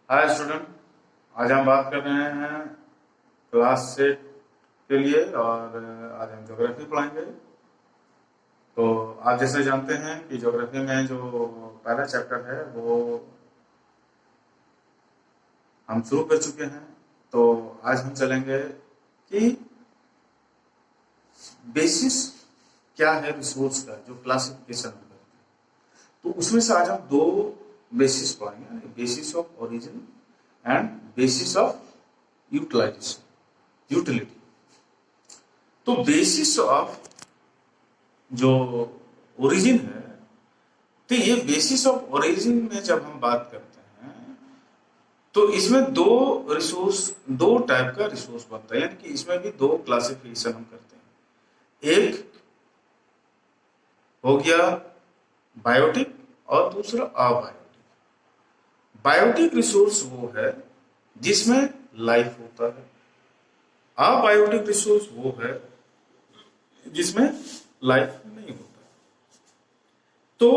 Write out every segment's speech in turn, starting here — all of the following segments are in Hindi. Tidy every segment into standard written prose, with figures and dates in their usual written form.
Hi student. आज हम बात कर रहे हैं क्लास 6 के लिए और आज हम ज्योग्राफी पढ़ाएंगे। तो आप जैसे जानते हैं कि ज्योग्राफी में जो पहला चैप्टर है वो हम शुरू कर चुके हैं। तो आज हम चलेंगे कि बेसिस क्या है रिसोर्स का, जो क्लासिफिकेशन हम करते हैं। तो उसमें से आज हम दो बेसिस पढ़ेंगे, basis of origin and bases of utility. तो बेसिस ऑफ जो ओरिजिन है, तो ये बेसिस ऑफ ओरिजिन में जब हम बात करते हैं तो इसमें दो टाइप का रिसोर्स बनता है, यानी कि इसमें भी दो क्लासिफिकेशन हम करते हैं। एक हो गया बायोटिक और दूसरा अबायोटिक। बायोटिक रिसोर्स वो है जिसमें लाइफ होता है, अबायोटिक रिसोर्स वो है जिसमें लाइफ नहीं होता। तो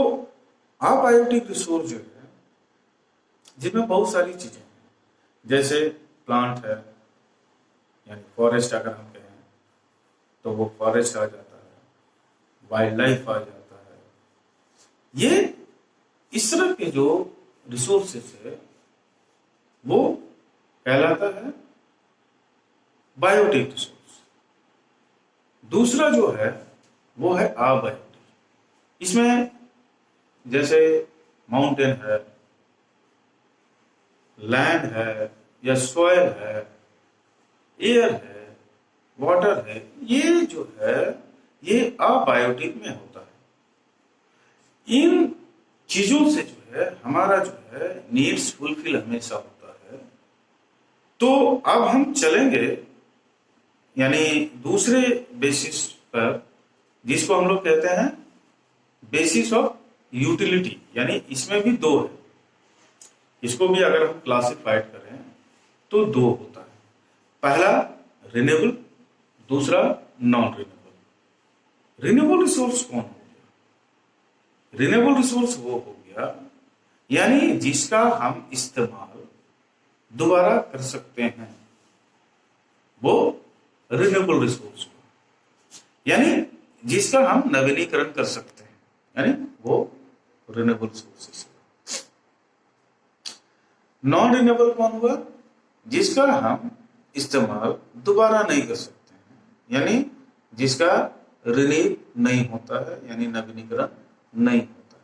अबायोटिक रिसोर्स जो है जिसमें बहुत सारी चीजें हैं, जैसे प्लांट है, यानी फॉरेस्ट अगर हम कहें तो वो फॉरेस्ट आ जाता है, वाइल्ड लाइफ आ जाता है। ये इस तरह के जो रिसोर्सेस है वो कहलाता है बायोटिक रिसोर्स। दूसरा जो है वो है अबायोटिक। इसमें जैसे माउंटेन है, लैंड है या सॉइल है, एयर है, वाटर है, ये जो है ये अबायोटिक में होता है। इन चीजों से जो है हमारा जो है नीड्स फुलफिल हमेशा होता है। तो अब हम चलेंगे यानी दूसरे बेसिस पर, जिसको हम लोग कहते हैं बेसिस ऑफ यूटिलिटी, यानी इसमें भी दो है। इसको भी अगर हम क्लासिफाइड करें तो दो होता है, पहला रिन्यूएबल, दूसरा नॉन रिन्यूएबल। रिन्यूएबल रिसोर्स कौन हो गया? रिन्यूएबल रिसोर्स वो हो गया यानी जिसका हम इस्तेमाल दोबारा कर सकते हैं, वो रिन्यूएबल रिसोर्स, यानी जिसका हम नवीनीकरण कर सकते हैं, यानी वो रिन्यूएबल रिसोर्सेस। नॉन रिन्यूएबल कौन हुआ? जिसका हम इस्तेमाल दोबारा नहीं कर सकते हैं, यानी जिसका रिन्यू नहीं होता है, यानी नवीनीकरण नहीं होता है,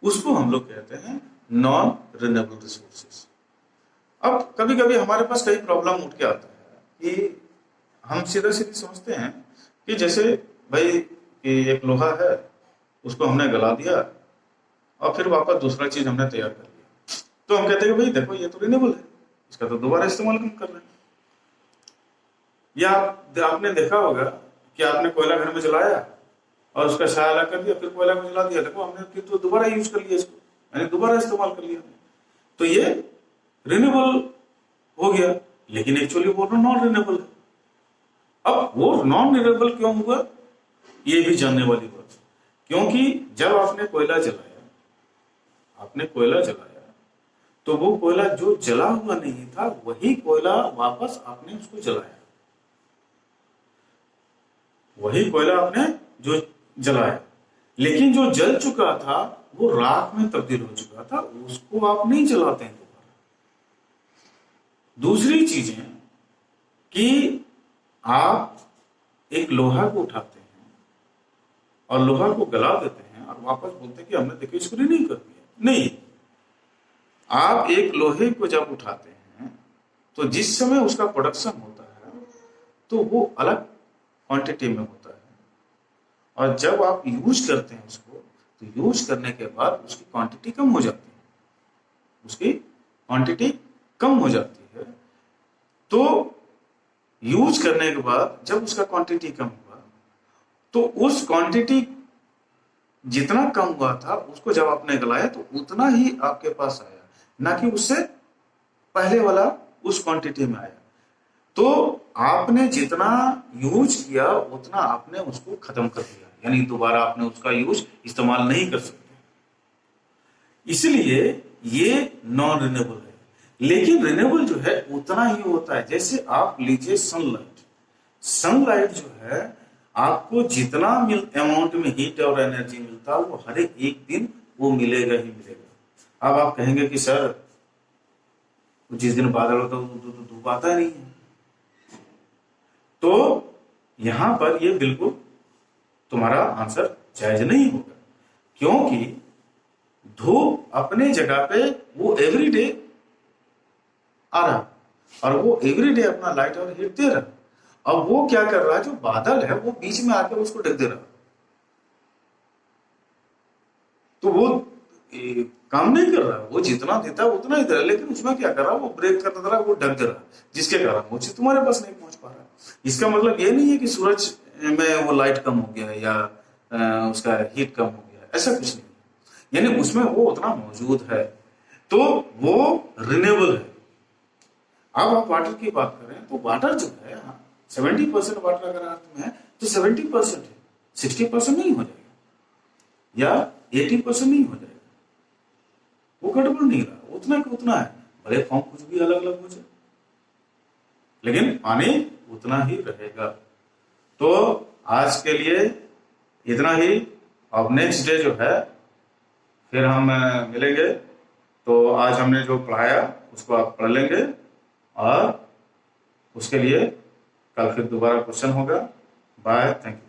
उसको हम लोग कहते हैं नॉन रिन्यूएबल रिसोर्सेस। अब कभी कभी हमारे पास कई प्रॉब्लम उठ के आता है कि हम सीधा सीधी समझते हैं कि जैसे भाई कि एक लोहा है, उसको हमने गला दिया और फिर वापस दूसरा चीज हमने तैयार कर लिया, तो हम कहते हैं कि भाई देखो ये तो रिन्यूएबल है, इसका तो दोबारा इस्तेमाल हम कर रहे हैं। या आपने देखा होगा कि आपने कोयला घर में जलाया और उसका छाया अलग कर दिया, फिर कोयला को जला दिया, देखो हमने फिर तो दोबारा यूज कर लिया इसको, यानी दोबारा इस्तेमाल कर लिया। तो ये रिन्यूएबल हो गया, लेकिन एक्चुअली वो नॉन रिन्यूएबल है। अब वो नॉन रिन्यूएबल क्यों हुआ, ये भी जानने वाली बात है। क्योंकि जब आपने कोयला जलाया तो वो कोयला जो जला हुआ नहीं था वही कोयला वापस आपने उसको जलाया, वही कोयला आपने जो जलाया, लेकिन जो जल चुका था वो राख में तब्दील हो चुका था, उसको आप नहीं जलाते हैं दोबारा। दूसरी चीजें कि आप एक लोहा को उठाते हैं और लोहा को गला देते हैं और वापस बोलते हैं कि हमने देखो इसको नहीं कर दिया। नहीं, आप एक लोहे को जब उठाते हैं तो जिस समय उसका प्रोडक्शन होता है तो वो अलग क्वांटिटी में होता है, और जब आप यूज करते हैं उसको तो यूज करने के बाद उसकी क्वांटिटी कम हो जाती है। तो यूज करने के बाद जब उसका क्वांटिटी कम हुआ तो उस क्वांटिटी जितना कम हुआ था उसको जब आपने गलाया तो उतना ही आपके पास आया, ना कि उससे पहले वाला उस क्वांटिटी में आया। तो आपने जितना यूज किया उतना आपने उसको खत्म कर दिया, यानी दोबारा आपने उसका यूज इस्तेमाल नहीं कर सकते। इसलिए ये नॉन रिन्यूएबल है। लेकिन रिन्यूएबल जो है उतना ही होता है। जैसे आप लीजिए सनलाइट, सनलाइट जो है आपको जितना अमाउंट में हीट और एनर्जी मिलता है वो हर एक दिन वो मिलेगा ही मिलेगा। अब आप कहेंगे कि सर जिस दिन बादल होता है तो धूप आता नहीं है, तो यहां पर ये बिल्कुल तुम्हारा आंसर जायज नहीं होगा, क्योंकि धूप अपने जगह पे वो एवरीडे आ रहा और वो एवरीडे अपना लाइट और हीट दे रहा। अब वो क्या कर रहा है, जो बादल है वो बीच में आकर उसको ढक दे रहा, तो वो काम नहीं कर रहा। वो जितना देता है उतना ही दे रहा, लेकिन उसमें क्या कर रहा है, वो ब्रेक कर दे रहा, वो ढक दे रहा, जिसके कारण वो चीज तुम्हारे पास नहीं पहुंच पा रहा। इसका मतलब ये नहीं है कि सूरज में वो लाइट कम हो गया है या उसका हीट कम हो गया है, ऐसा कुछ नहीं, यानी उसमें वो उतना मौजूद है, तो वो रिन्यूएबल है। अब आप वाटर की बात करें तो वाटर जो है 70% वाटर अगर अर्थ में है तो 70% है, 60% नहीं हो जाएगा या 80% नहीं हो जाएगा, वो गड़बड़ नहीं रहा, उतना का उतना है, भले फॉर्म कुछ भी अलग अलग हो जाए लेकिन पानी उतना ही रहेगा। तो आज के लिए इतना ही। अब नेक्स्ट डे जो है फिर हम मिलेंगे, तो आज हमने जो पढ़ाया उसको आप पढ़ लेंगे और उसके लिए कल फिर दोबारा क्वेश्चन होगा। Bye, thank you.